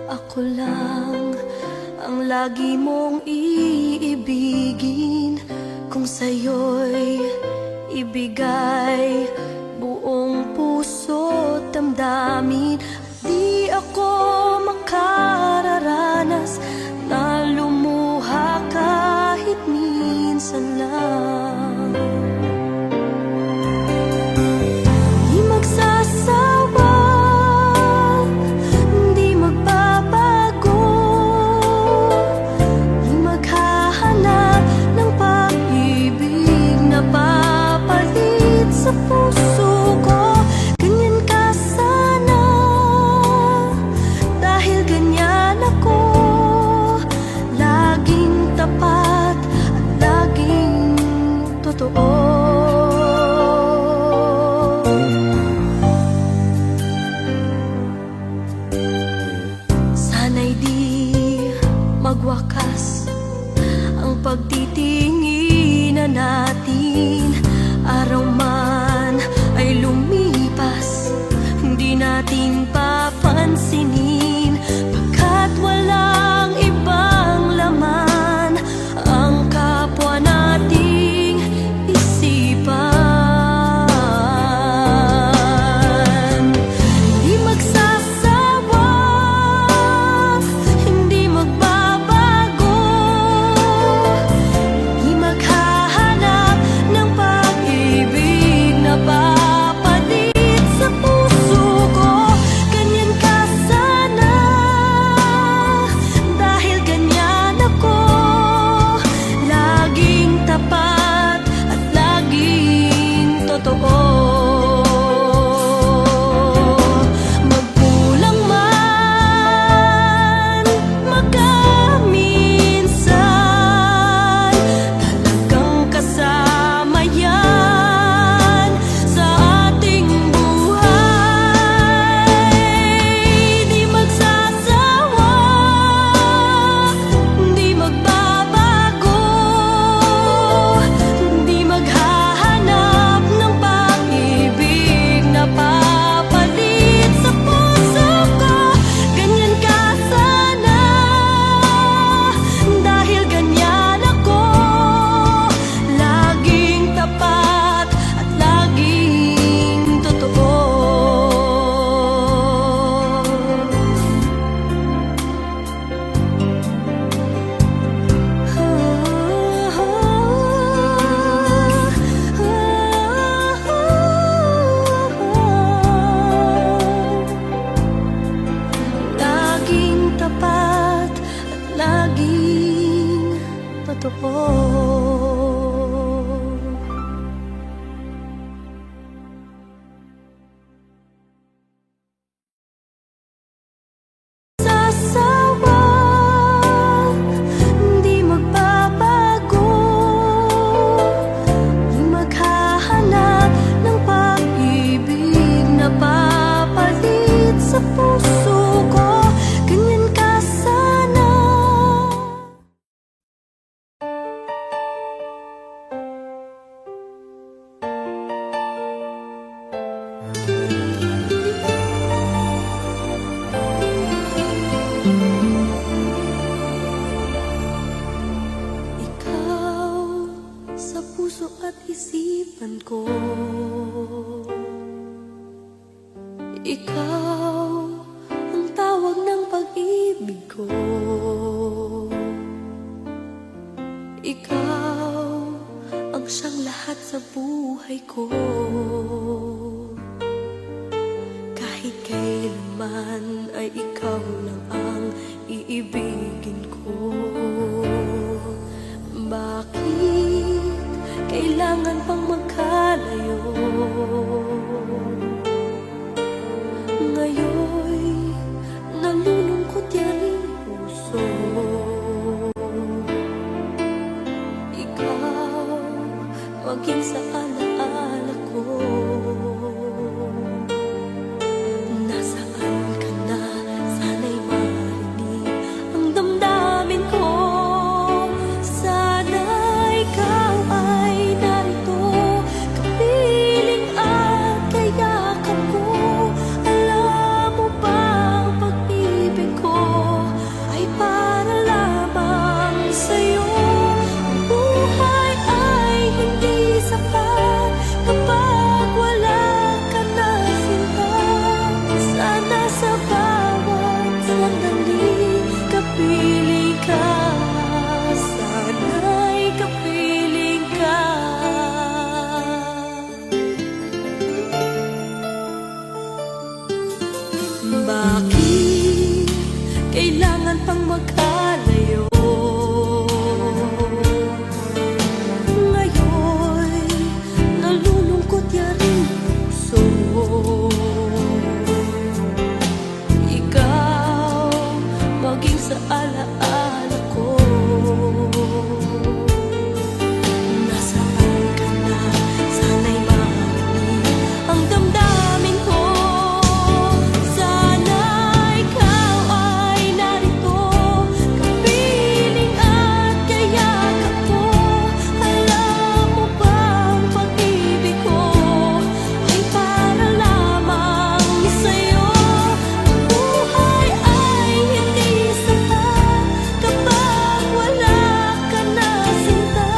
ako lang ang lagi mong iibigin. Kung sa'yo'y ibigay buong puso't damdamin, di ako makararanas na lumuha kahit minsan lang. Di magsasawa, di magbabago, di maghahanap ng pag-ibig na papalit sa puso ko. Ganyan ka sana, dahil ganyan ako, laging tapat at laging totoo. Sana'y di magwakas ang pagtitinginan natin. Araw man ay lumipas, hindi natin papansinin, pagkat walang ibang laman ang kapwa nating isipan. Hindi magsasawa, hindi magbabago, hindi maghahanap ng pag-ibig na papalit sa puso ko. Ganyan ka sana, dahil ganyan ako, laging tapat at laging totoo. Magkulang man, magkaminsan, talagang kasama yan sa ating buhay. Di magsasawa, di magbabago, di maghahanap ng pag-ibig na papalit sa puso ko. Ganyan ka sana, dahil ganyan ako, laging tapat at laging totoo. Laging tapat at laging totoo. Sasawa, di magbabago, di maghahanap ng pag-ibig na papalit sa puso ko. Ganyan ka sana. Ikaw sa puso at isipan ko, ikaw ang tawag ng pag-ibig ko, ikaw ang siyang lahat sa buhay ko. Kahit kailanman ay ikaw lang ang iibigin ko. Bakit kailangan pang magkalayo? Ngayon'y nalulungkot yan ang puso. Ikaw maging sa alaala ko. Nasaan ka na? Sana'y marinig ang damdamin ko. Sana ikaw ay narito, kapiling at kaya kailangan pang magkalayo. Ngayon, nalulungkot yaring puso. Ikaw, maging sa alaala ko. Nasaan ka na? Sana'y marinig ang damdamin ko. Sana ikaw ay narito, kapiling at kayakap ko. Alam mo bang pag-ibig ko ay para lamang sa'yo? Ang buhay ay hindi sapat kapag wala ka na, sinta.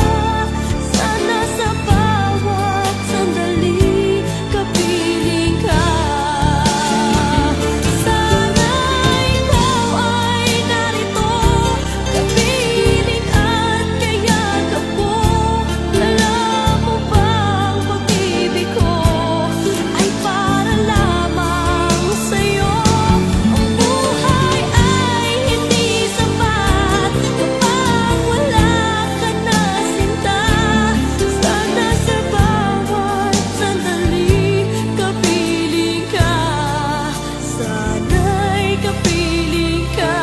Sana sa bawat sandali kapiling ka. Sana ikaw ay narito, kapiling at kayakap ko. Alam mo bang pag-ibig ko ay para lamang sa'yo? Ang buhay ay hindi sapat kapag wala ka na, sinta. Sana sa bawat sandali kapiling ka. Sana'y kapiling ka.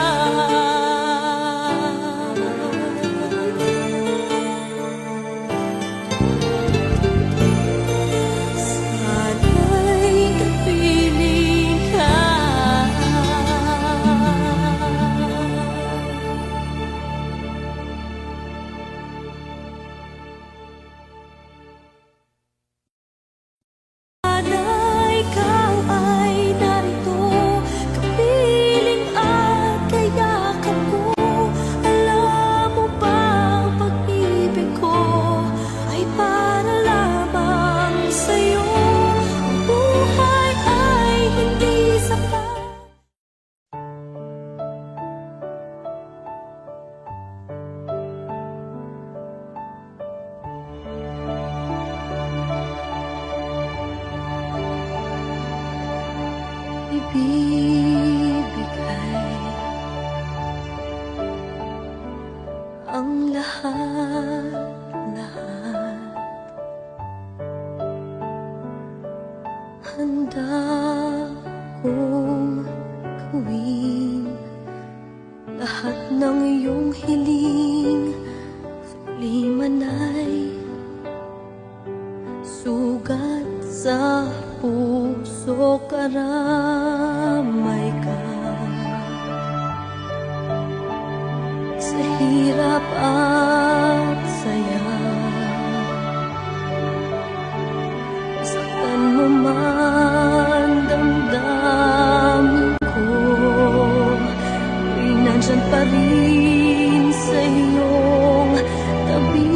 Sana'y kapiling ka. Sana ikaw ay narito, kapiling at kayakap ko. Alam mo bang pag-ibig ko ay para lamang sa'yo? Ang buhay ay hindi sapat. Ibibigay ang lahat-lahat. Handa kong gawin lahat ng iyong hiling. Di man ay sugat sa puso, karamay ka. Sa hirap at saya, saktan mo man damdamin ko, ay nandyan pa rin sa iyong tabi.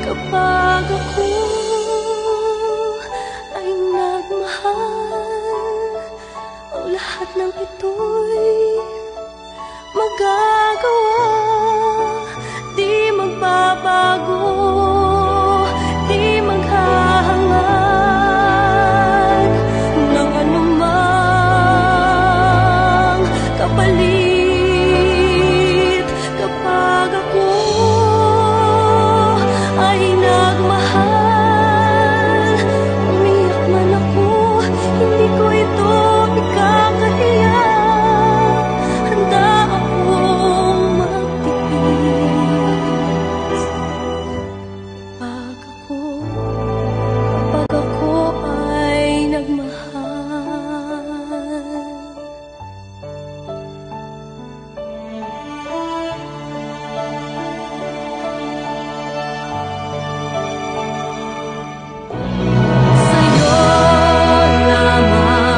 Kapag ako ay nagmahal, ang lahat ng ito'y magagawa. Di magbabago, di maghahangad ng anumang kapalit. Kapag ako ay nagmahal, umiyak man ako, hindi ko ito ikakahiya. Handa akong magtitiis. Kapag ako ay nagmahal. Sa'yo lamang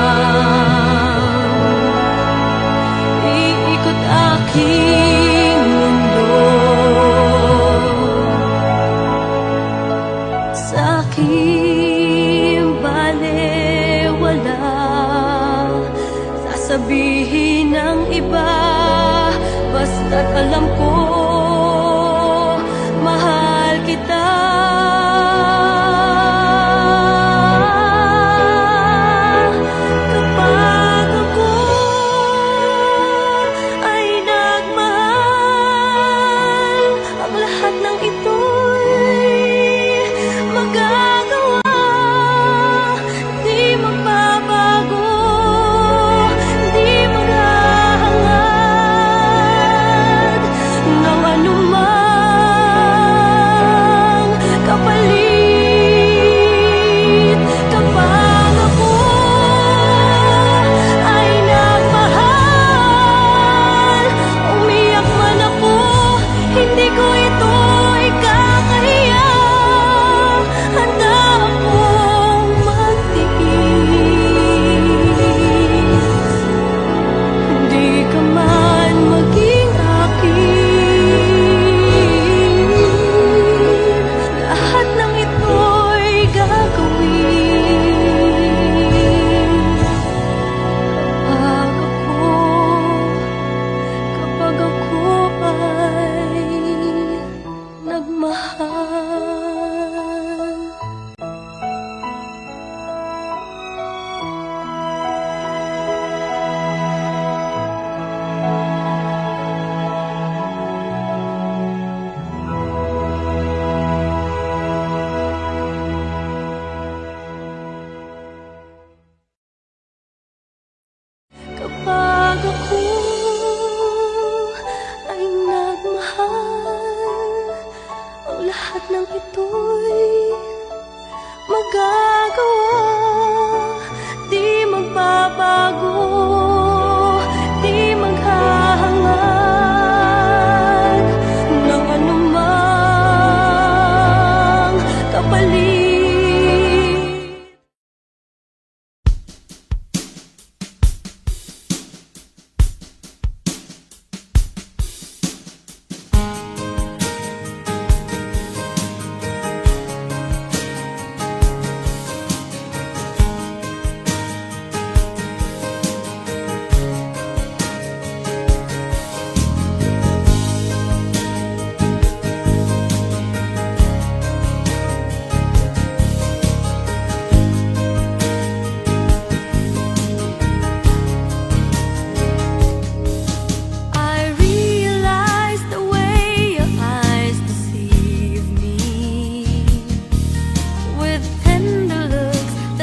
iikot aking mundo. Sa aking balewala, sasabihin ng iba, basta't alam ko mahal kita.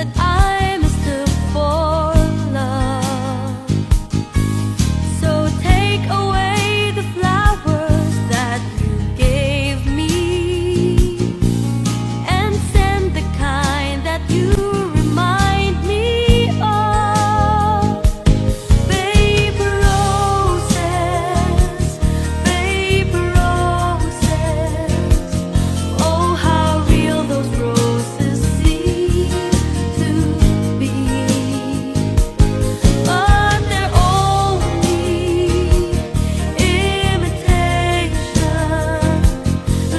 that I mistook for love. So take away the flowers that you gave me, and send the kind that you remind me of. Babe roses, babe roses. Oh, how real those roses seem to be. But they're only imitation,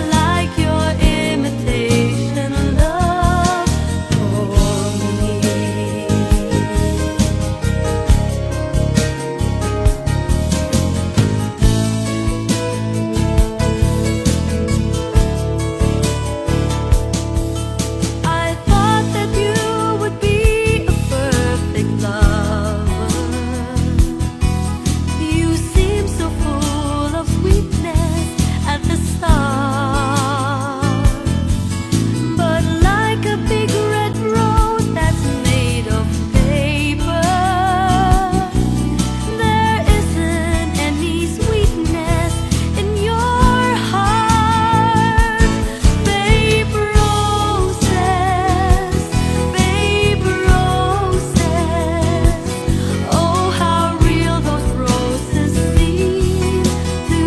like your imitation love for me. I thought that you would be a perfect lover. You seem so full of sweetness at the start, but like a big red rose that's made of paper, there isn't any sweetness in your heart. Babe roses, babe roses. Oh, how real those roses seem to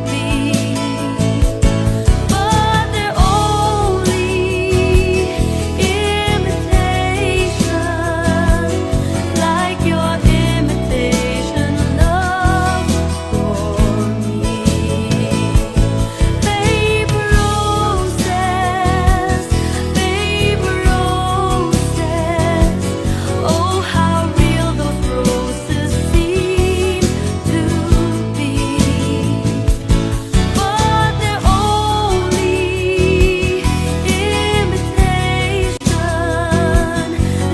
be. But they're only imitation, like your imitation love for me. Babe roses, babe roses. Oh, how real those roses seem to be. But they're only imitation,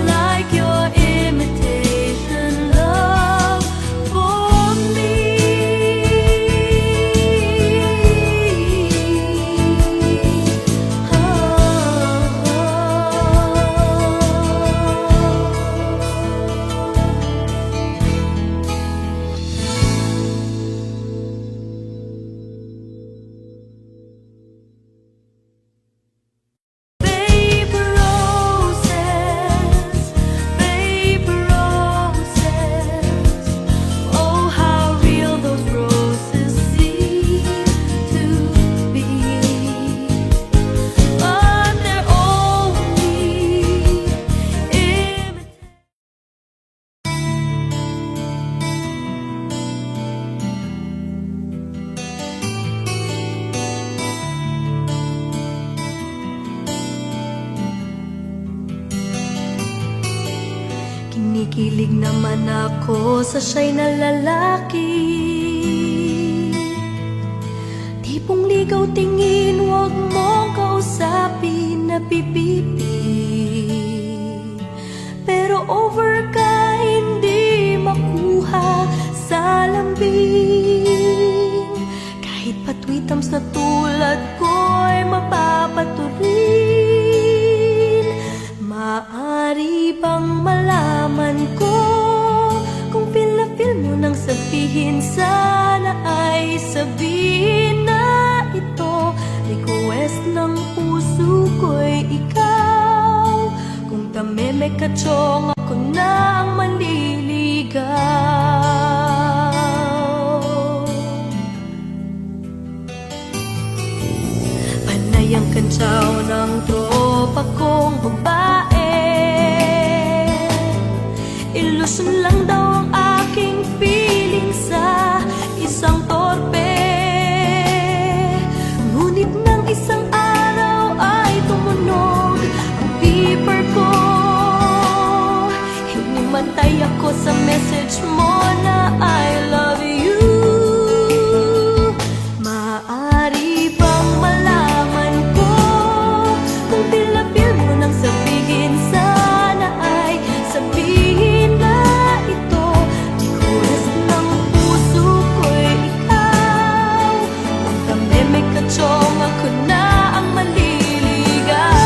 like your imitation love for me. Babe roses, babe roses. Oh, how real those roses seem to be. But they're only imitation. Kinikilig naman ako sa siya'y na lalaki. Tipong ligaw tingin, huwag mong kausapin na pipipi. Pero over ka, hindi makuha sa lambing. Kahit patwitams na tulad ko'y mapapaturin. Maaari bang malaman ko kung feel na feel mo nang sabihin? Sana ay sabihin na ito. Request ng puso ko'y ikaw. Kung tameme ka chong, ako na ang manliligaw. Panay ang kantsaw ng tropa kong babae. Ilusyon lang daw ang aking feeling sa isang torpe. Ngunit ng isang araw ay tumunog ang beeper ko. Hinimatay ako sa message mo na I love you. Maaari bang malaman ko kung feel na feel mo nang sabihin? Sana ay sabihin na ito. Request ng puso ko'y ikaw. Kung tameme ka chong, ako na ang maliligaw.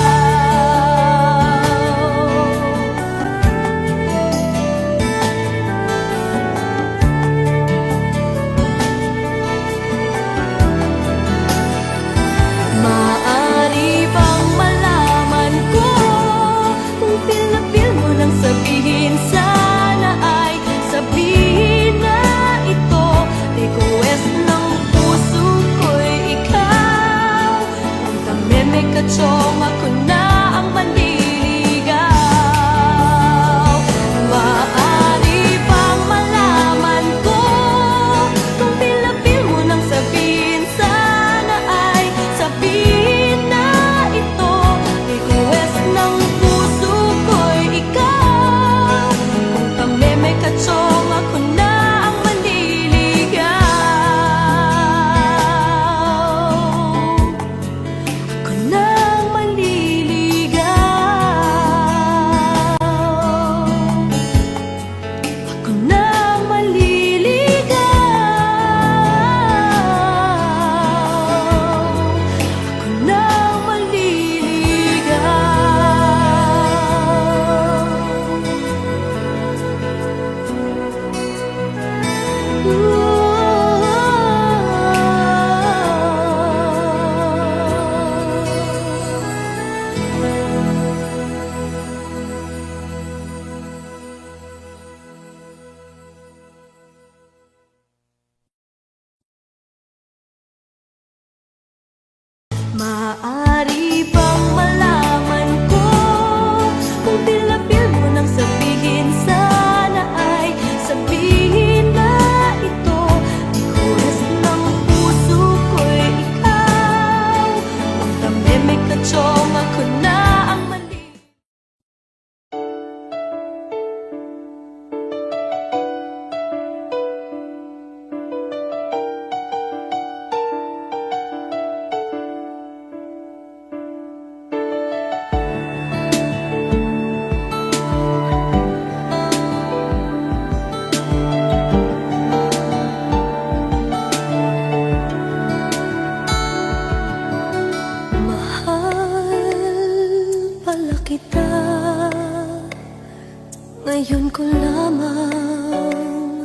Ngayon ko lamang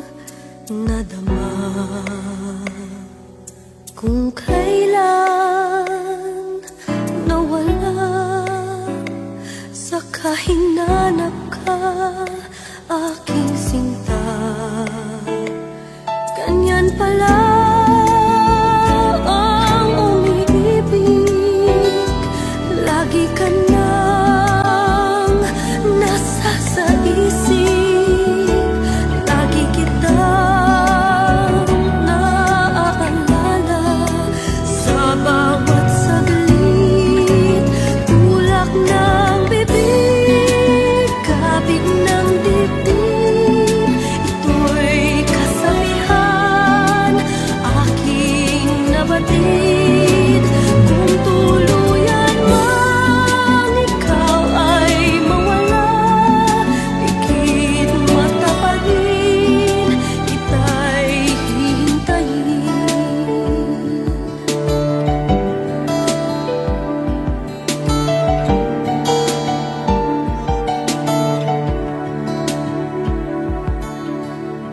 nadama kung kailan nawala, saka hinanap ka, aking sinta. Ganyan pala ang umiibig, lagi ka nang nasa sa isip, lagi kitang naaalala sa bawat saglit, tulak ng bibig, kabig ng dibdib. Ito'y kasabihan, aking nabatid, kung tuluyan mang ikaw ay mawala, ikit matapadin, kita'y hihintayin.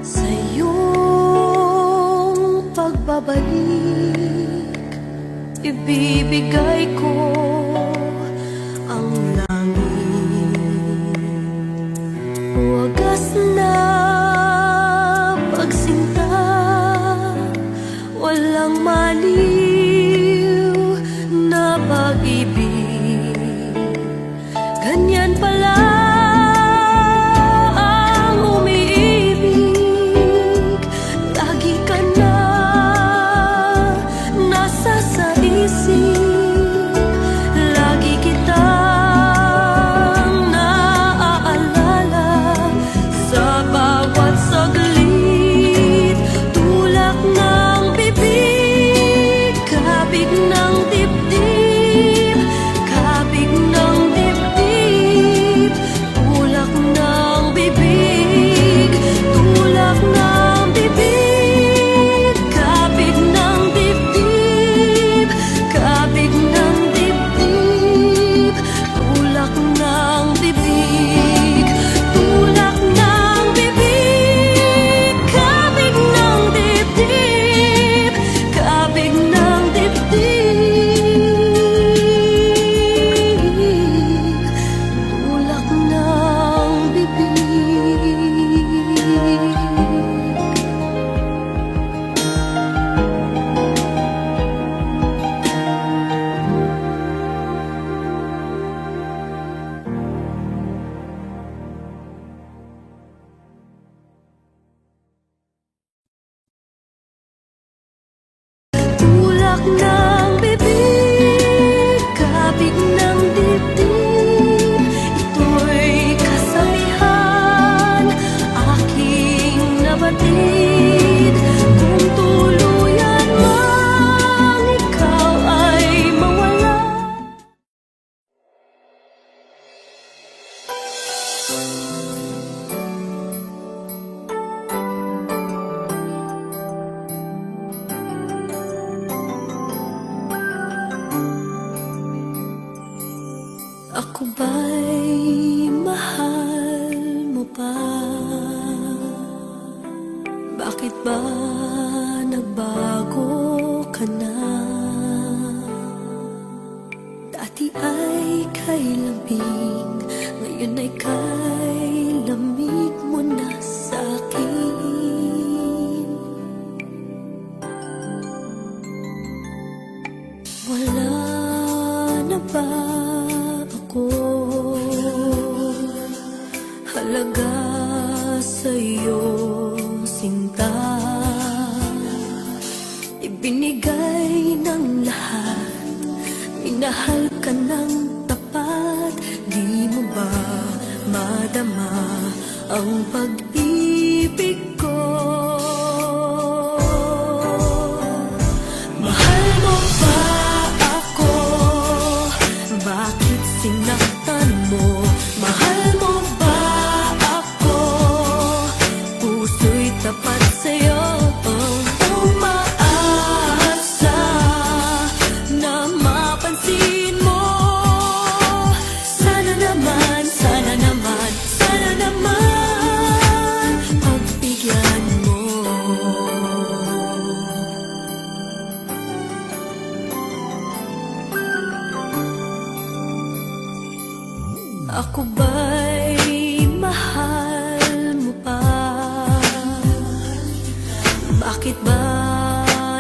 Sa iyong pagbabalik, ibibigay ko ang langit, wagas na pagsinta, walang maliw na pag-ibig. Ganyan pala ang umiibig, lagi ka na nasa sa isip, lagi kitang naaalala sa bawat saglit, tulak ng bibig, kabig ng dibdib, kabig ng dibdib, tulak ng bibig, tulak ng bibig, kabig ng dibdib, kabig ng dibdib, tulak ng bibig, tulak ng bibig, kabig ng dibdib, kabig ng dibdib, tulak ng bibig. Tulak ng bibig, kabig ng dibdib, ito'y kasabihan, aking nabatid, kung tuluyan mang ikaw ay mawala. Ako ba'y mahal mo pa? Bakit ba nagbago ka na? Dati ay kay lambing, ngayon ay kay lamig mo na sa'kin. Wala na ba ako halaga sa'yo, sinta? Ibinigay ng lahat, minahal ka ng tapat, di mo ba madama ang pag-ibig ko? Mahal mo ba ako? Bakit sinaktan mo? Mahal mo ba ako? Puso'y tapat sa'yo, umaasa na mapansin mo. Sana naman, sana naman, sana naman Ako ba'y mahal mo pa? Bakit ba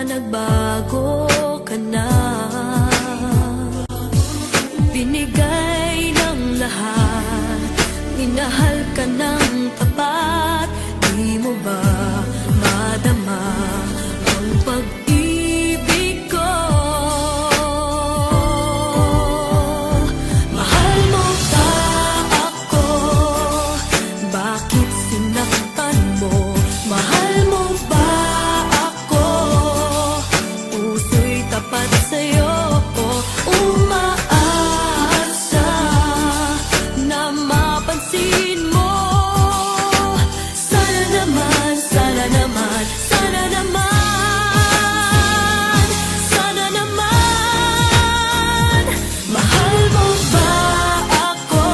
nagbago ka na? Binigay ng lahat, minahal ka ng tapat. Di mo ba madama ang pag-ibig ko? Mahal mo ba ako? Bakit sinaktan mo? Mahal mo ba ako? Puso'y tapat sa'yo, umaasa na mapansin mo. Sana naman, sana naman, sana naman, sana naman. Mahal mo ba ako?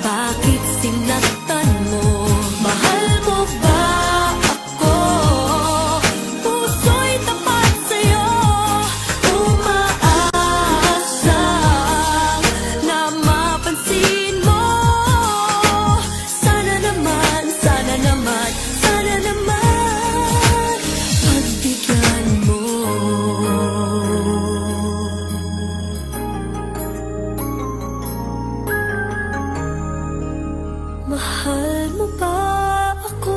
Bakit sinaktan mo? Mahal mo ba ako? Puso'y tapat sa'yo, umaasa na mapansin mo. Sana naman, sana naman, sana naman, pagbigyan mo. Mahal mo ba ako?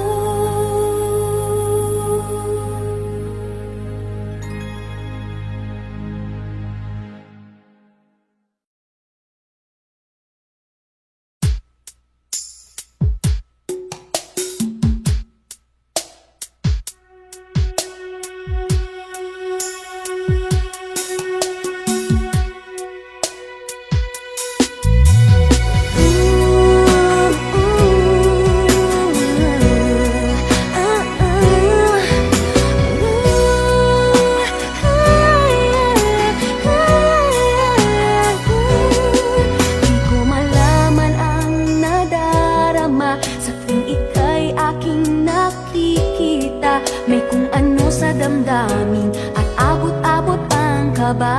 Di ko malaman ang nadarama sa tuwing ika'y aking nakikita. May kung ano sa damdamin at abot-abot ang kaba.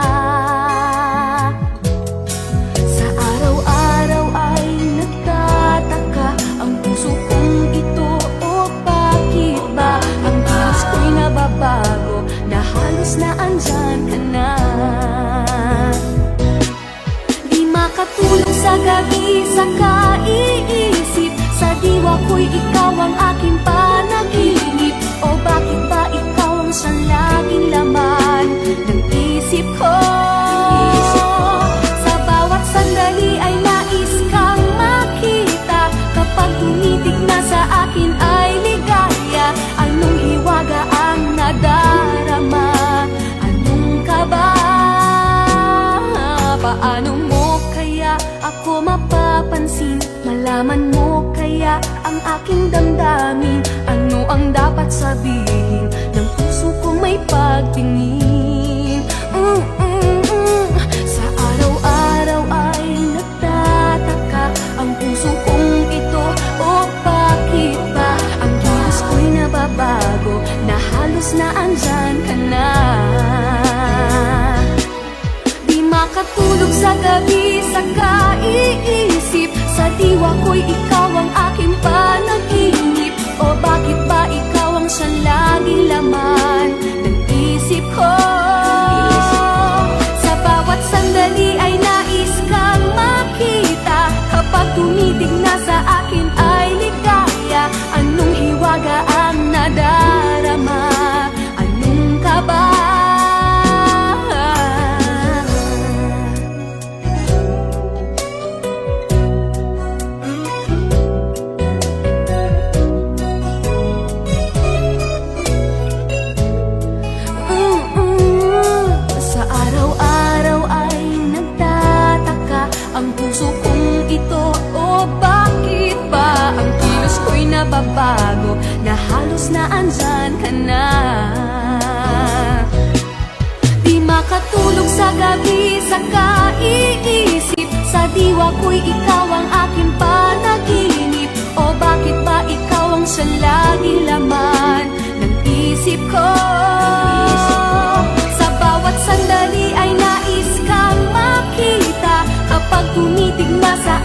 Sa araw-araw ay nagtataka ang puso kong ito, o bakit ba ang kilos ko'y nababago na halos na andyan ka na? Di makatulog sa gabi sa kaiisip, sa diwa ko'y ikaw ang aking panaginip. O bakit ba ikaw ang siyang laging laman ng isip ko? Sa bawat sandali ay nais kang makita. Kapag tumitig na sa akin ay ligaya. Anong hiwaga ang nadarama? Anong kaba? Paano mo kaya ako mapapansin? Malaman mo kaya ang aking damdamin? Ano ang dapat sabihin ng puso kong may pagtingin? Sa araw-araw ay nagtataka ang puso kong ito, o bakit ba ang kilos ko'y nababago na halos na andyan ka na? Di makatulog sa gabi sa kaiisip, sa diwa ko'y ikaw ang aking panaginip. O bakit ba ikaw ang siyang laging laman ng isip ko? Sa bawat sandali ay nais kang makita. Kapag tumitig na sa akin ay ligaya. Anong hiwaga ang nadarama? Anong kaba? Sa araw-araw ay nagtataka ang puso kong ito, o bakit ba ang kilos ko'y nababago na halos na andyan ka na? Di makatulog sa gabi sa kaiisip, sa diwa ko'y ikaw ang aking panaginip. O bakit ba ikaw ang siyang laging laman ng isip ko? Sa bawat sandali ay nais kang makita. Kapag tumitig na sa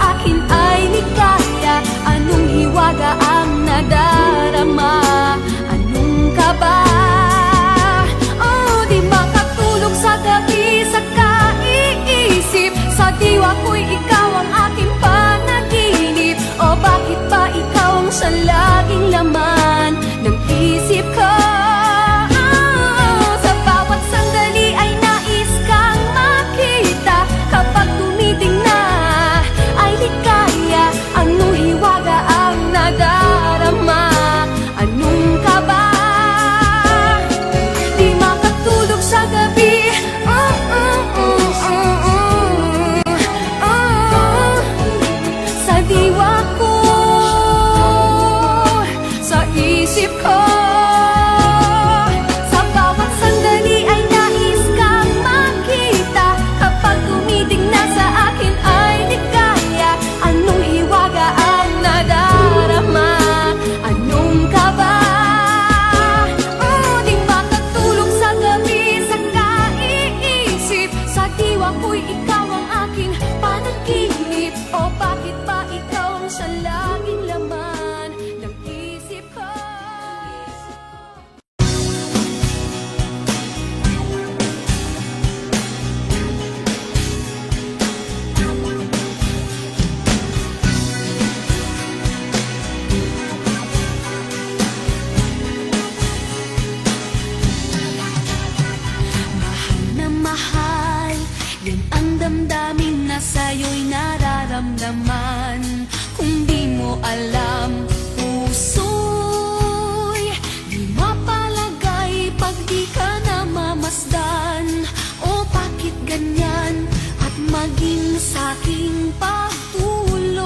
ganyan at maging sa'king pagtulog.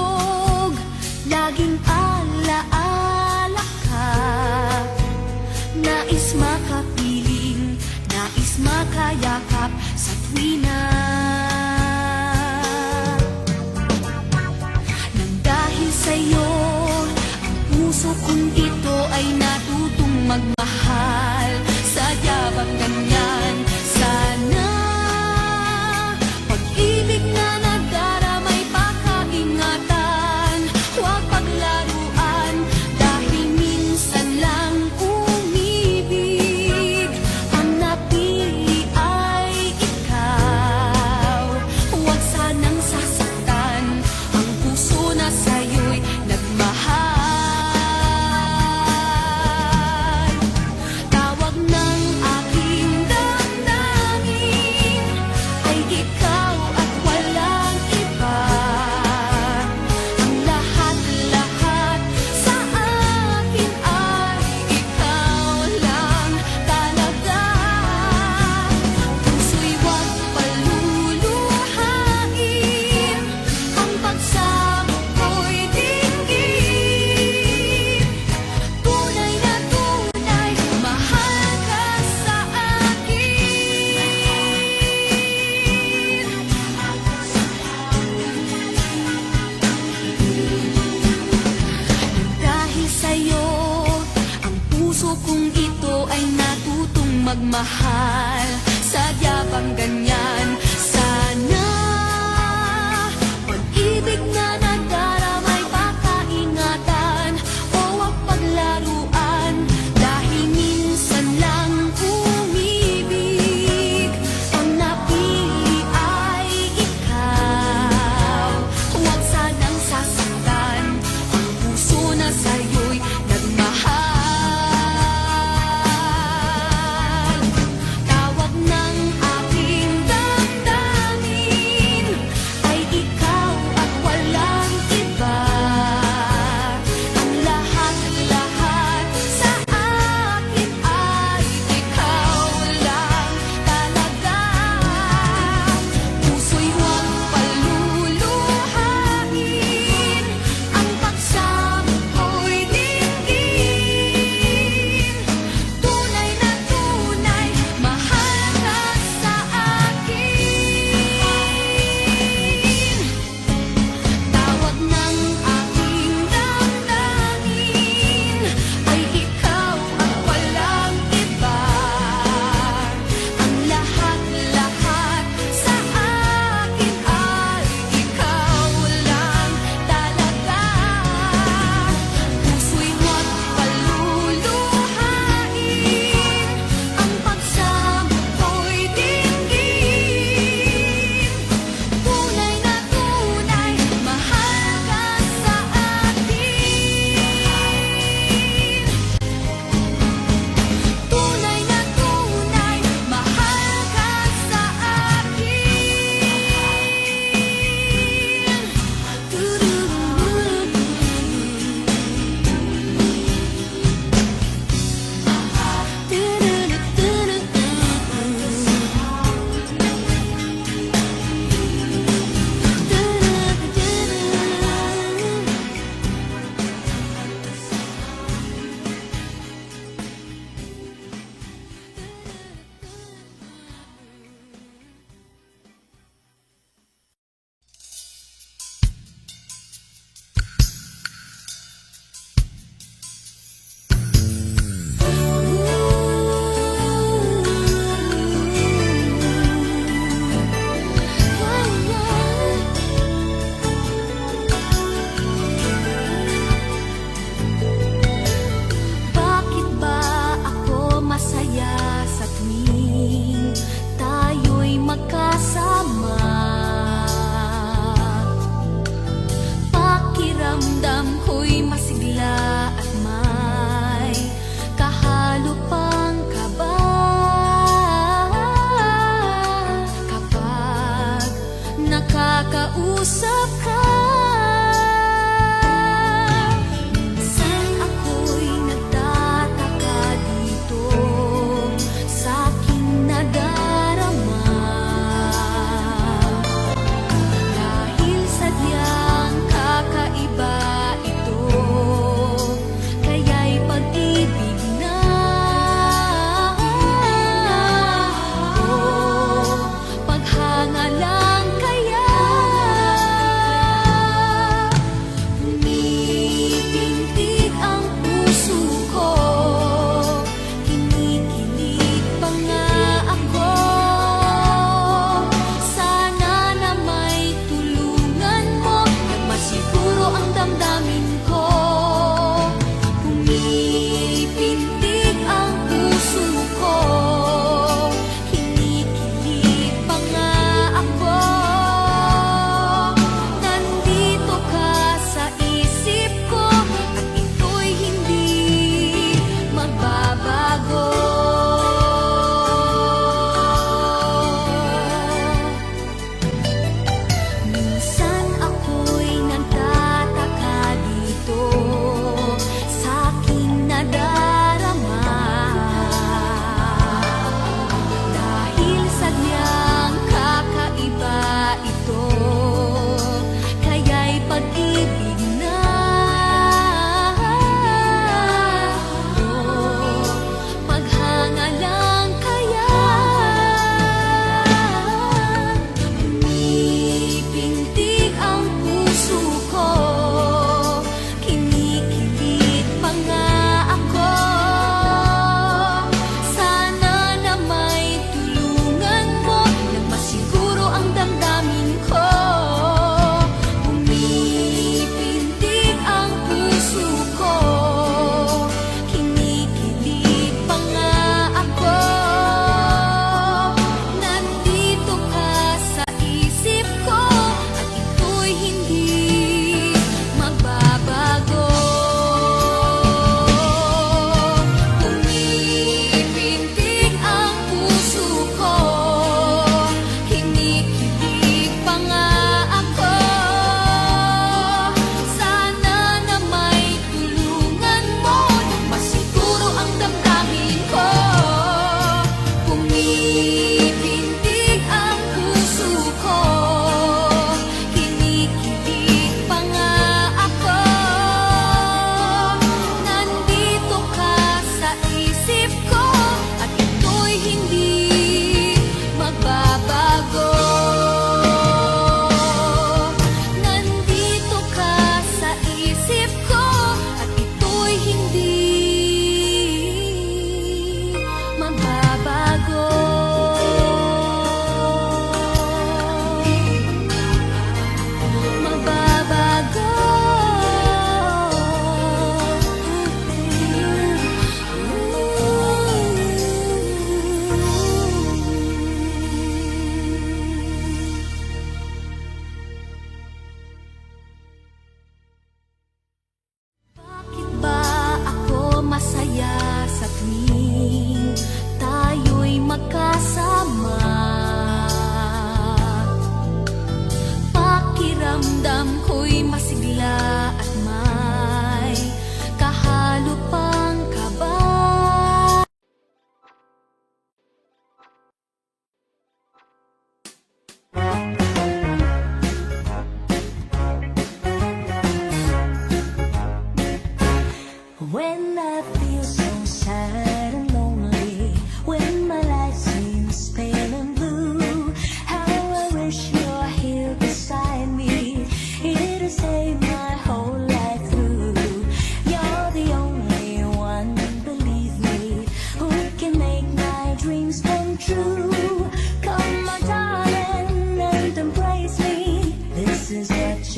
Laging alaala ka, nais makapiling, nais makayakap sa tuwina. Nang dahil sa'yo, ang puso kong ito ay natutong magmahal. Sadya bang ganyan? Sana pag-ibig na nagdaramay pa kaingatan. Huwag paglaruan dahil minsan lang umibig. Ang napili ay ikaw. Huwag sanang sasaktan ang puso na sa'yo'y nagmahal. Tawag ng aking damdamin ay ikaw at walang iba. Ang lahat-lahat sa akin ay ikaw lang talaga. Puso'y huwag paluluhain, ang pagsamo ko'y dinggin. Tunay na tunay, mahal ka sa akin. Dahil sa'yo, ang puso kong ito ay natutong magmahal. Sadya bang ganyan? Sana pag-ibig na nagdaramay pa kaingatan. O wag paglaruan dahil minsan lang umibig. Ang napili ay ikaw. Huwag sanang sasaktan ang puso na sa'yo'y nagmahal. Tawag ng aking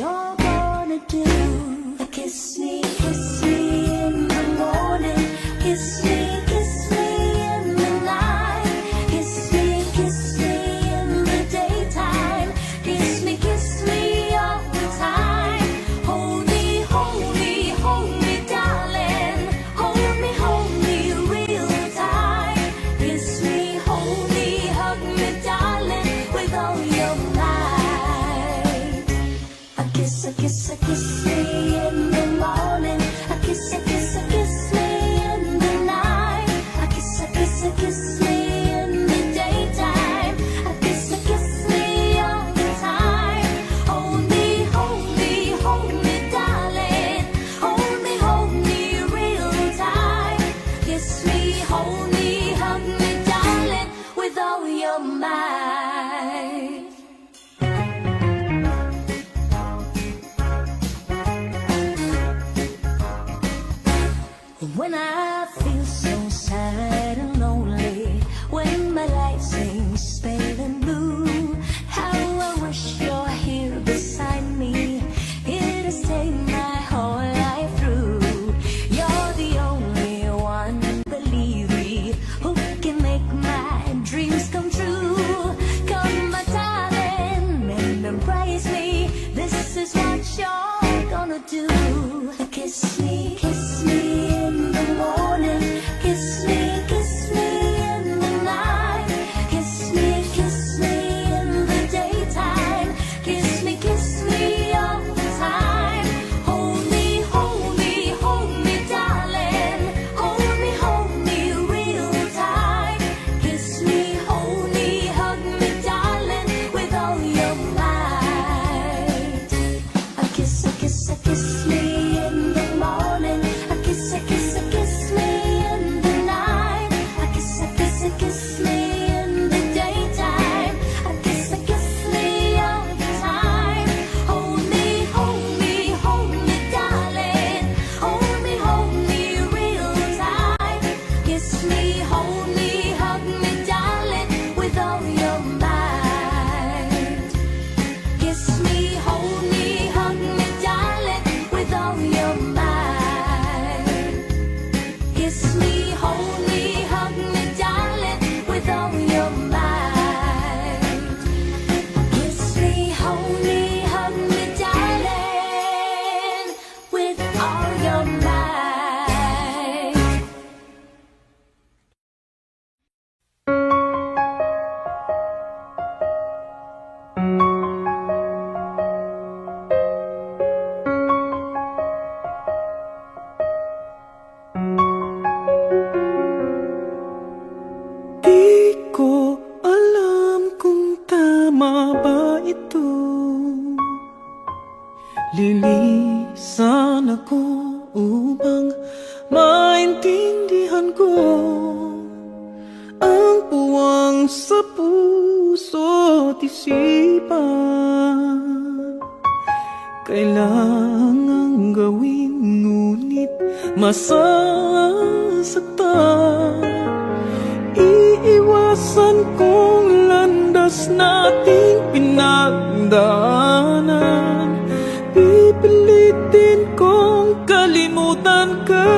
you're gonna do. Kiss me in the morning. Kiss me in the night. Kiss me in the daytime. Kiss me all the time. Hold me, darling. Hold me real tight. Kiss me, hold me, hug me, darling, with all your might. A kiss me in the morning. A kiss me in the night. A kiss me in the daytime. A kiss me all the time. Hold me, darling. Hold me real tight. Kiss me, hold me, hug me, darling, with all your might. When I feel so sad and lonely, when my life seems pale and blue, how I wish you're here beside me, here to stay my whole life through. You're the only one, believe me, who can make my dreams come true. Come, my darling, and embrace me. This is what you're gonna do. Kiss me in the morning. Kiss me in the night. Kiss me in the daytime. Kiss me all the time. Hold me, darling. Hold me real tight. Kiss me, hold me, hug me, darling, with all your might. A kiss me in the morning. A kiss me in the night. A kiss me in the daytime. A kiss me all the time. Hold me, darling. Hold me real tight. Kiss me, hold me, hug me, darling, with all your might. Kiss me, hold me, hug me, darling, with all your might. Kiss me, hold me, hug me, darling, with all your might. Kiss me, hold me, hug me, darling, with all your might. Di ko alam kung tama ba ito. Lilisan ako upang maintindihan ko ang puwang sa puso't isipan. Kailangang gawin ngunit masasaktan. Iiwasan kong landas nating pinagdaanan. Pipilitin kong kalimutan ka.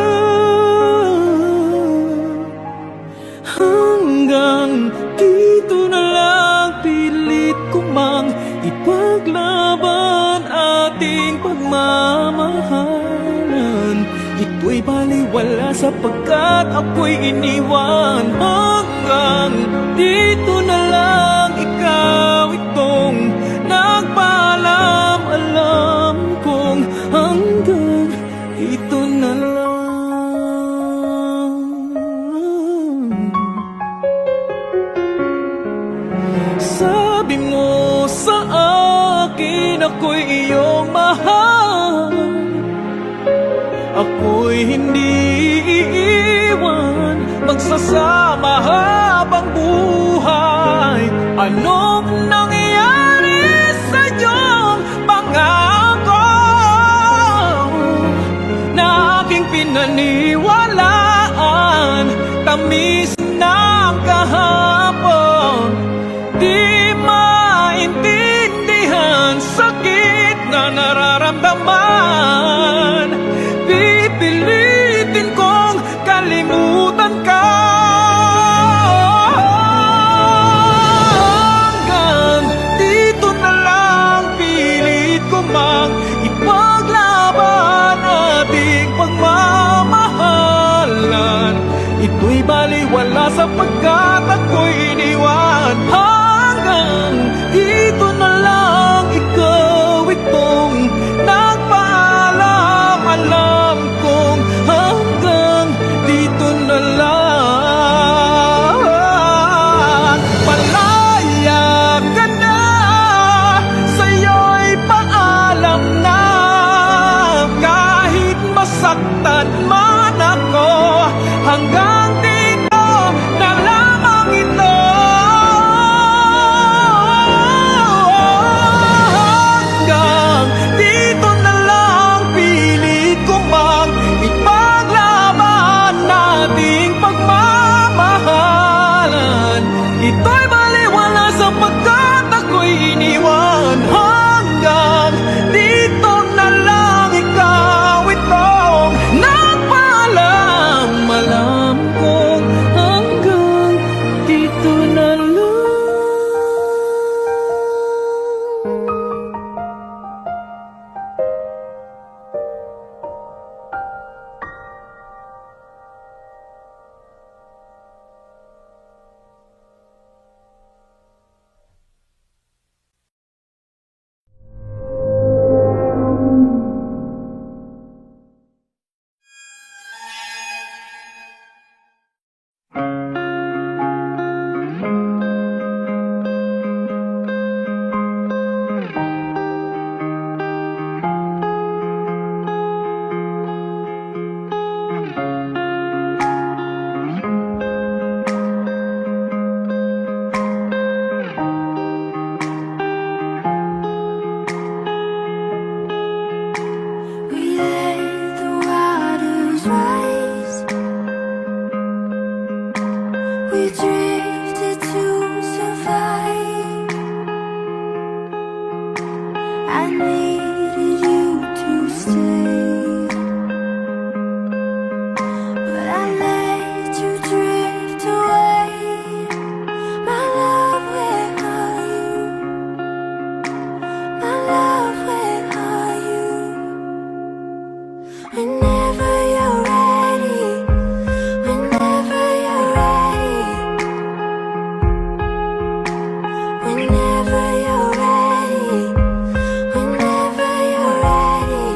Hanggang dito na lang pilit ko mang ipaglaban ating pagmamahalan. Ito'y baliwala sapagkat ako'y iniwan. Hanggang dito na lang, ikaw itong nagpaalam. Alam kong hanggang dito na lang. Sabi mo sa akin ako'y iyong mahal. Ako'y hindi iiwan, magsasama habang buhay. Anong nangyari sa iyong pangako na aking pinaniwalaan? Tamis ng kahapon, di maintindihan sakit na nararamdaman. nararamdaman. Pipilitin kong kalimutan ka. Hanggang dito na lang, pilit ko mang ipaglaban ating pagmamahalan. Ito'y baliwala sapagkat ako'y iniwan. Hanggang dito na lang, ikaw itong nagpaalam. Alam kong hanggang dito na lang. Palaya ka na, sa'yo'y paalam na. Kahit masaktan man ako, hanggang dito na lamang ito. Hanggang dito na lang, pilit ko mang ipaglaban nating pagmamahalan. Ito'y baliwala sapagkat ako'y iniwan. Hanggang dito na lang, ikaw itong nagpaalam. Alam kong hanggang dito na lang. We let the waters rise. We drifted to survive. I needed you to stay, but I let you drift away. My love, where are you? My love, where are you? Whenever you're ready, whenever you're ready, whenever you're ready, whenever you're ready,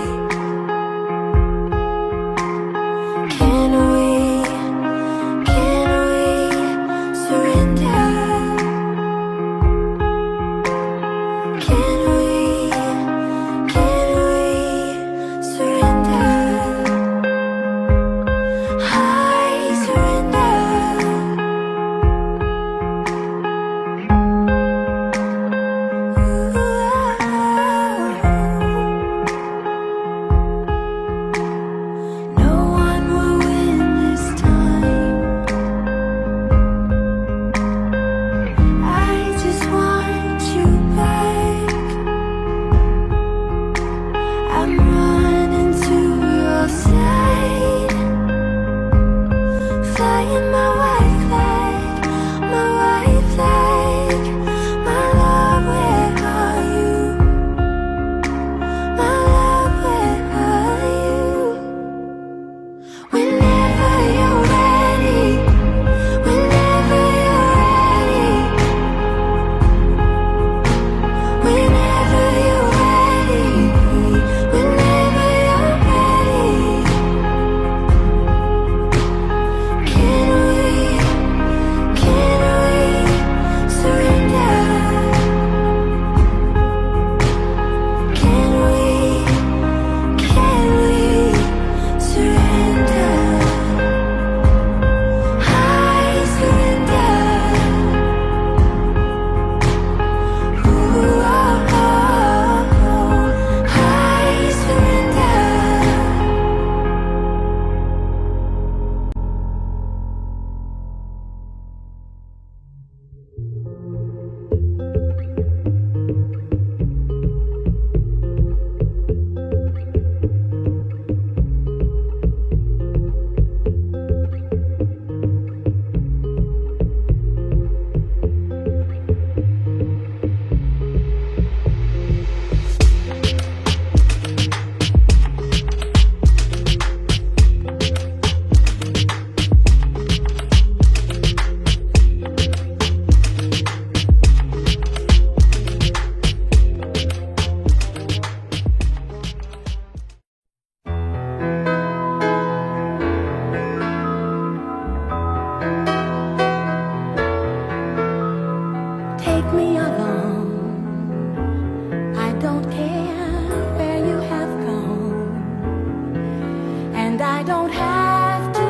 I don't have to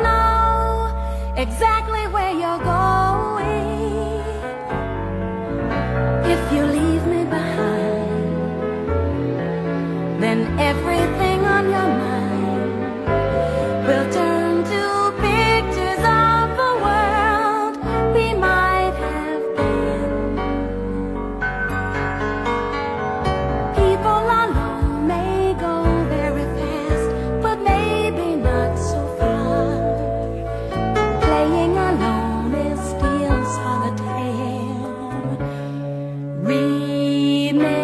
know exactly where you're going. If you leave me behind, then everything on your mind will turn to pictures of the world we might have been. People alone may go very fast, but maybe not so far. Playing alone is still solitaire. Remember,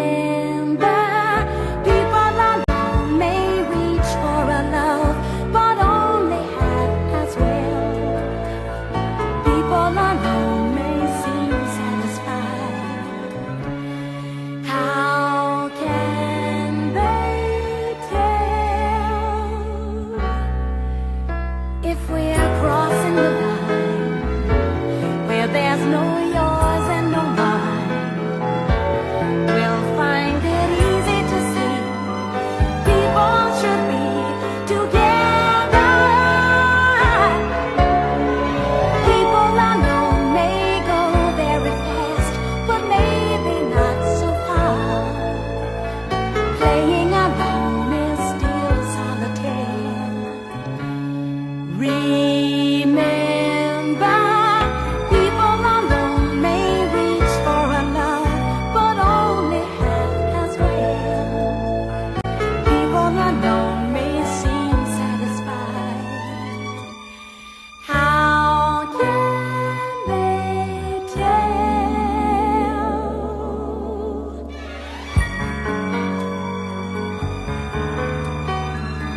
people alone may reach for a love, but only half as well. People alone may seem satisfied. How can they tell if we are crossing the line where there's no yours and no mine? We'll find it easy to see people should be together. People alone may go very fast, but maybe not so far. Playing alone is still solitaire. Remember, people alone may reach for a love, but only half as well. People alone may seem satisfied. How can they tell?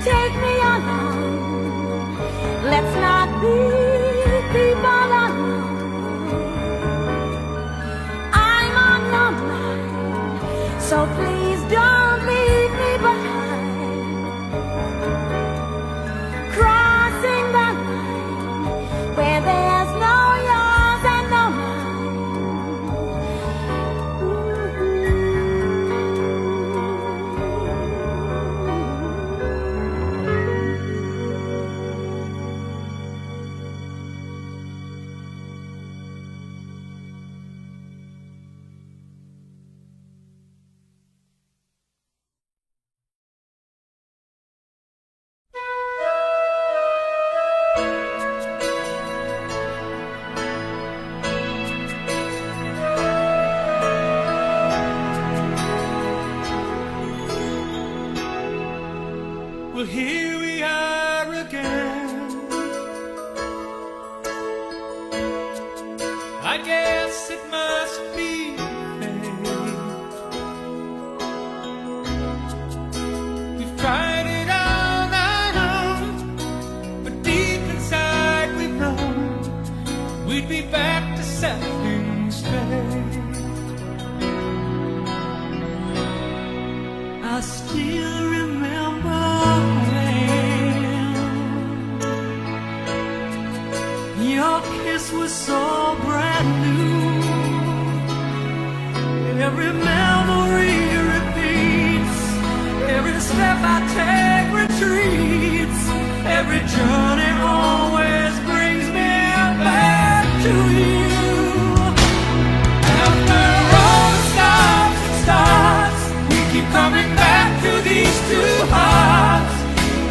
Take me along, let's not be people alone. I'm on your mind, so please don't leave me behind. Crossing the line where there's no yours and no Well, here we are again. I guess it must be fate. We've tried it all night on, but deep inside we know we'd be back to setting straight. I still remember when your kiss was so brand new. Every memory repeats, every step I take retreats, every journey always brings me back to you. After all the stops and starts, we keep coming back to these two hearts,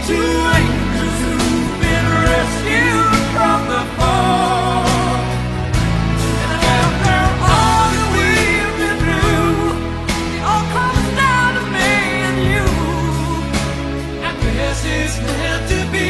two angels who've been rescued from the fall. And after all that we've been through, it all comes down to me and you. I guess it's meant to be.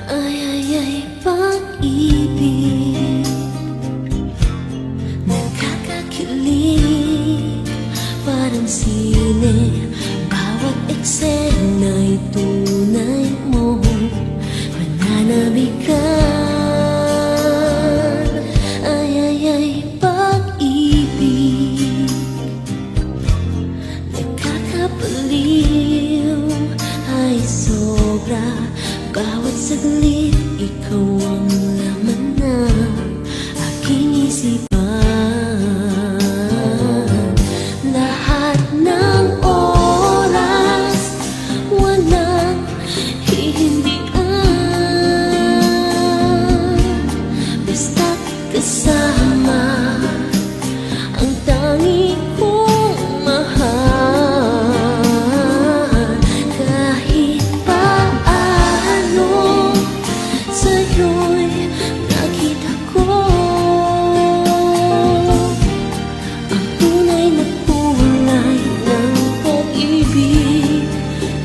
Ay, pag-ibig nakakakilig, parang sine. Bawat eksena'y tunay mo mananamikan. Ay, pag-ibig nakakapaliw, ay sobra. Bawat saglit, ikaw ang laman ng aking isipan. Lahat ng oras, walang hihindian. Basta't kasama, ang tangi kong mahal. Kahit paano, sa'yo'y nakita ko ang tunay na kulay ng pag-ibig.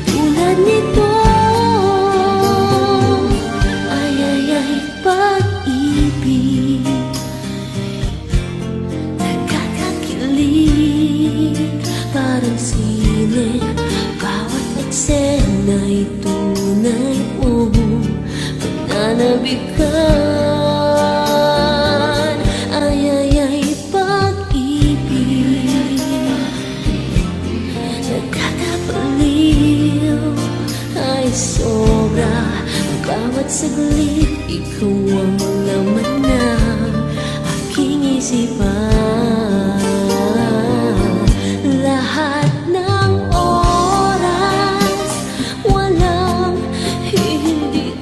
Tulad nito, ay, pag-ibig nakakakilig, parang sine. Bawat eksena'y tunay mo mananabikan. Ay, pag-ibig nakakapaliw, ay sobra. Bawat saglit, ikaw ang laman ng aking isipan. Lahat ng oras, walang hihindian.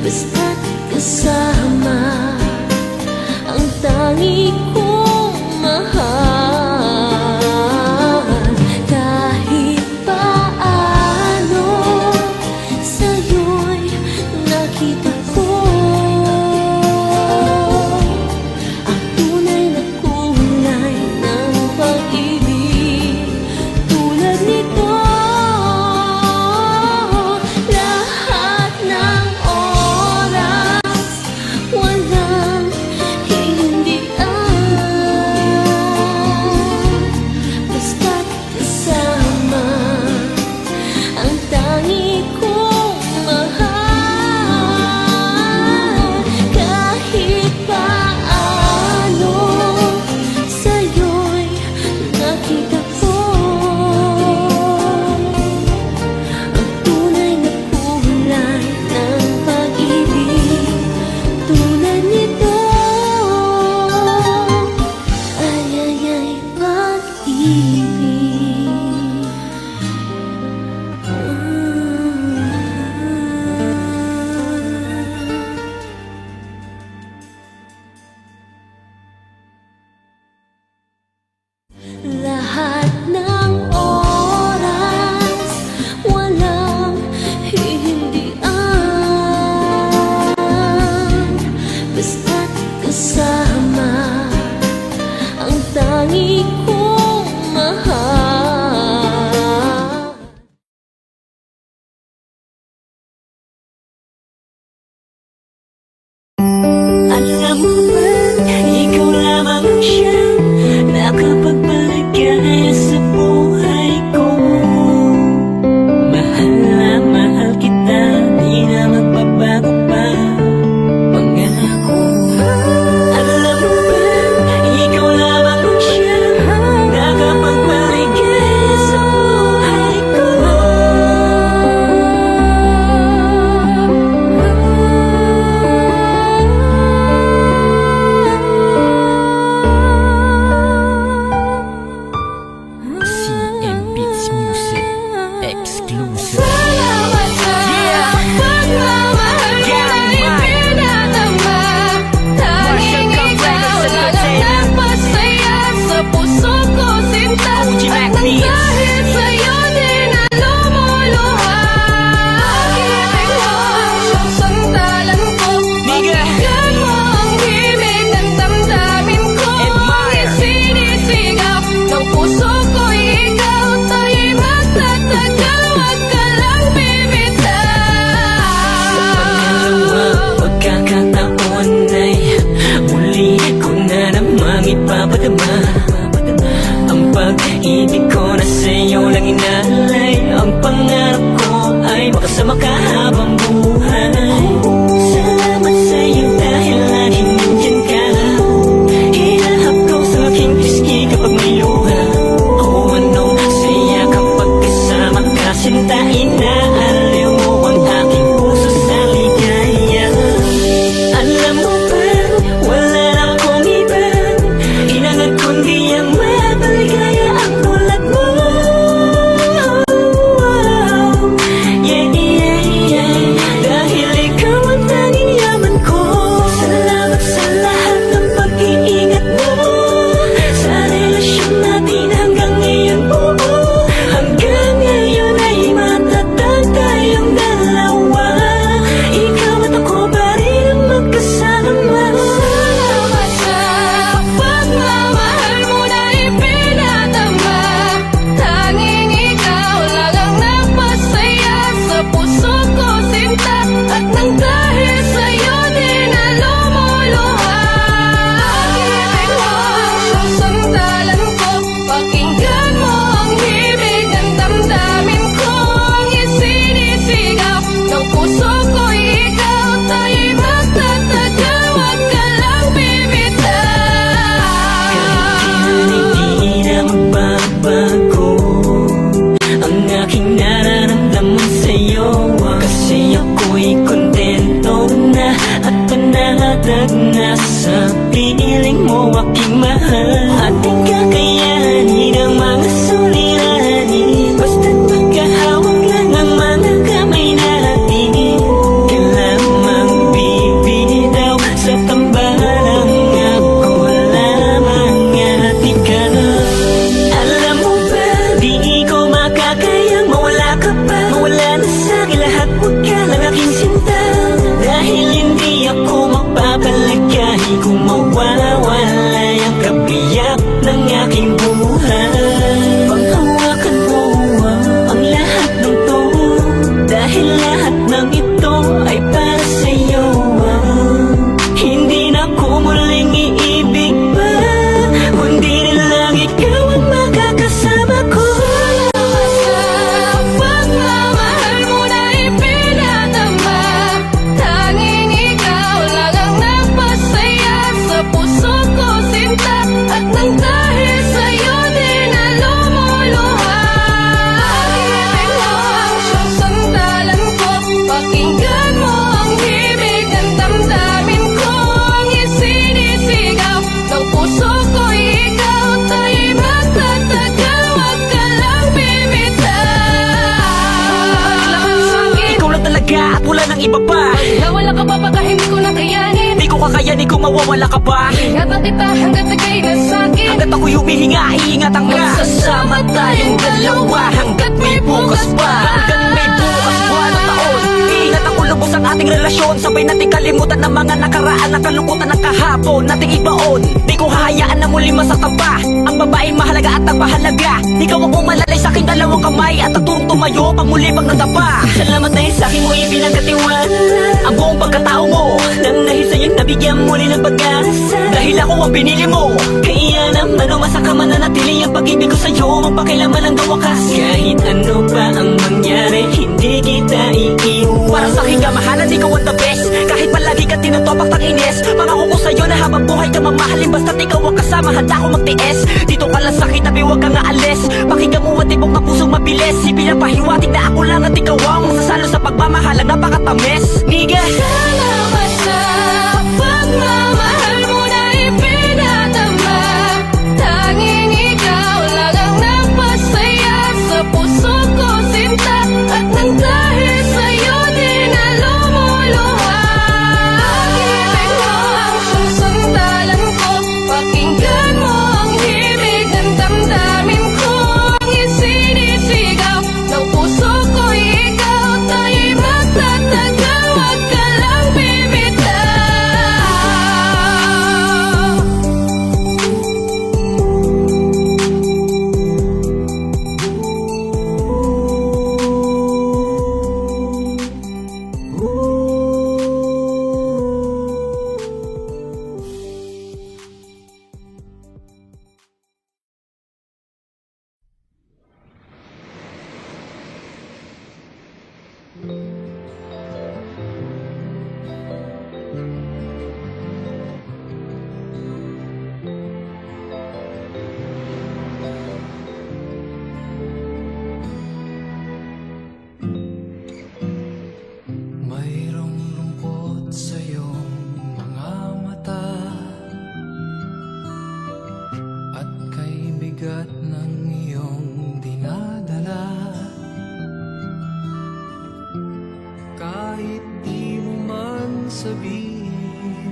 Basta't kasama, ang tangi kong mahal. Kahit paano, sa'yo'y nakita ko ang tunay na kulay ng pag-ibig. Tulad nito, lahat ng oras, walang hihindian. Basta't kasama, ang tangi kong mahal. Kahit paano, sa'yo'y nakita ko ang tunay na kulay ng pag-ibig. Tulad nito, ay, pag-ibig. Lahat ng oras, walang hihindian. Basta't kasama, ang tangi kong mahal. Alam mo ba, ikaw lamang siya nakapagpaligay sa buhay ko. Mahal na mahal kita, di na magbabago pa pangako. Alam mo ba, ikaw lamang siya nakapagpaligay sa buhay ko. sa makahabang buhay. Salamat sa'yo dahil laging nandyan ka. Hinahaplos ang aking pisngi kapag may luha. O anong saya kapag kasama ka, sinta, inaaliw mo ang aking puso sa ligaya. Alam mo ba, wala na akong iba, hinangad kundi ang mapaligaya ang tulad mo. Yeah, yeah, yeah, dahil ikaw ang tanging yaman ko. Salamat sa lahat ng pag-iingat mo sa relasyon natin hanggang ngayon, oo. Hanggang ngayon ay matatag tayong dalawa. Ikaw at ako pa rin ang magkasama. Salamat sa pagmamahal mo na ipinadama. Tanging ikaw lang ang nagpasaya sa puso ko, sinta. At nang dahil sa'yo din na lumuluha. Pag-ibig mo ang siyang sandalan ko. Pakinggan mo ang himig ng damdamin ko. Ang isinisigaw ng puso ko'y ikaw. Tayo'y magtatagal, wag ka lang bibitaw. Hindi na magbabago ang aking nararamdaman sa'yo, kasi ako'y kontento na at panatag na sa piling mo aking mahal. At di kakayanin ang mga suliranin, basta't magkahawak lang ang mga kamay natin. Ka lamang bibitaw sa tambalang ako lamang at ikaw. Alam mo ba, di ko makakayang mawala ka pa. Mawala na sa'kin lahat, huwag ka lang aking sinta. Dahil hindi ako magpapalagay kung mawawala ang kabiyak ng aking buhay. Panghawakan mo ang lahat ng to, dahil lahat ng ito ay para sa'yo. Hindi na ako muling iibig pa, kundi na lang ikaw ang makakasama ko. Salamat sa pagmamahal mo na ipinadama. Tanging ikaw lang ang nagpasaya sa puso ko, sinta. At nang dahil sa'yo din na lumuluha. Pag-ibig mo ang siyang sandalan ko. Pakinggan mo ang himig ng damdamin ko. Ang isinisigaw ng puso ko'y ikaw. Tayo'y magtatagal, wag ka lang bibitaw. Ikaw lang talaga at wala nang iba pa. Nawala ka pa baka hindi ko nakayanin. Di ko kakayanin kung mawawala ka pa. Ingatan kita hanggat ika'y nasa'kin. Hanggat ako'y humihinga, iingatan ka. Magsasama tayong dalawa hanggat may bukas pa. Hanggang may bukas buwan o taon, iingat ang lubos ang ating relasyon. Sabay nating kalimutan ng mga nakaraan, ang kalungkutan ng kahapon nating ibaon. Di ko hahayaan na muli masaktan pa ang babaeng mahalaga at nagpahalaga. Ikaw ang umalalay sa aking dalawang kamay at naturong tumayo pang muli pag nadapa. Salamat dahil sa akin mo ipinagkatiwala ang buong pagkatao mo. Nang dahil sa'yo'y nabigyan muli ng pag-asa, dahil ako ang pinili mo. Kaya naman umasa ka mananatili ang pag-ibig ko sa'yo, magpakilaman hanggang wakas. Kahit ano pa ang mangyari, hindi kita iiwan. Para sa aking kamahalan, ikaw ang the best. Kahit palagi ka tinutopak ng ines, pangako ko sa'yo na habang buhay ka mamahalin. Basta't ikaw ang kasama, handa ko magtiis. Dito ka lang sa kitabi, huwag kang aalis. Pakinggan mo ang tibok na pusong mabilis. Ipinapahiwatig na ako lang at ikaw ang masasalo sa pagmamahal ang napakatamis. Niga, Salamat sa pagmamahal mo na ipinadama. Tanging ikaw lang ang nagpasaya sa puso ko, sinta. At nang dahil sa'yo din na lumuluha. Pag-ibig mo ang siyang sandalan ko. Pakinggan mo ang himig ng damdamin ko. Ang isinisigaw ng puso ko'y sabihin.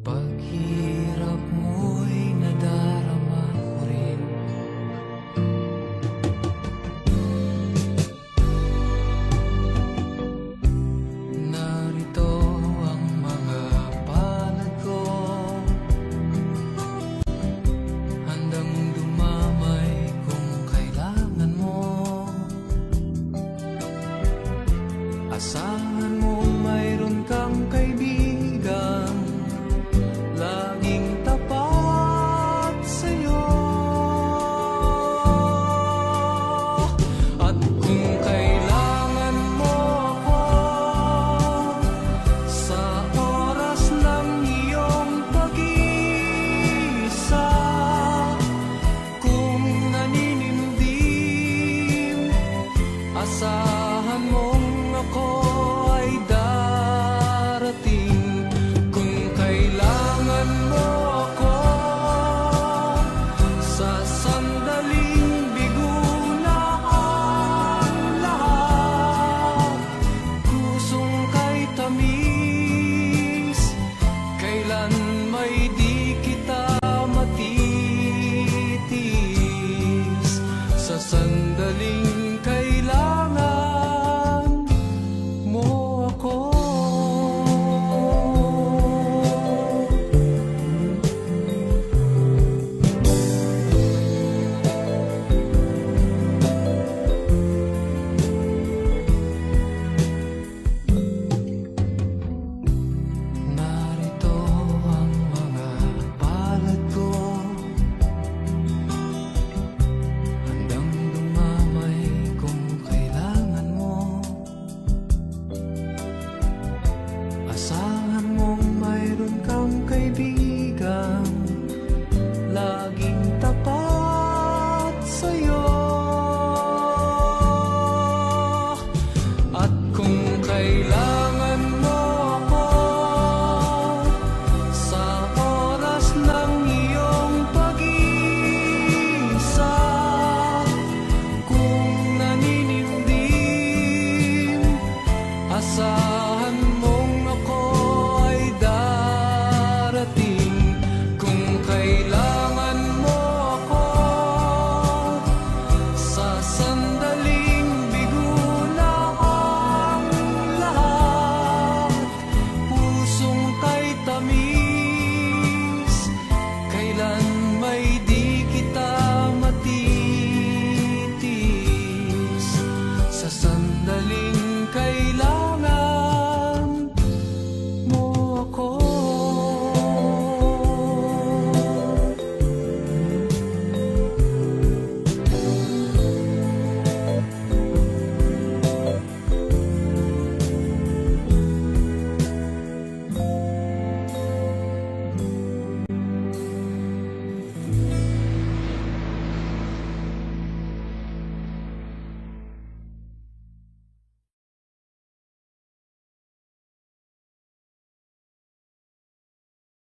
Paghirap mo'y nadarama ko rin. Narito ang mga palad ko, handang dumamay kung kailangan mo. Asahan mo mayroon kang kaibigan, laging tapat sa'yo. At kung kailangan mo ako sa oras ng iyong pag-iisa, kung naninindim, asahan mong ako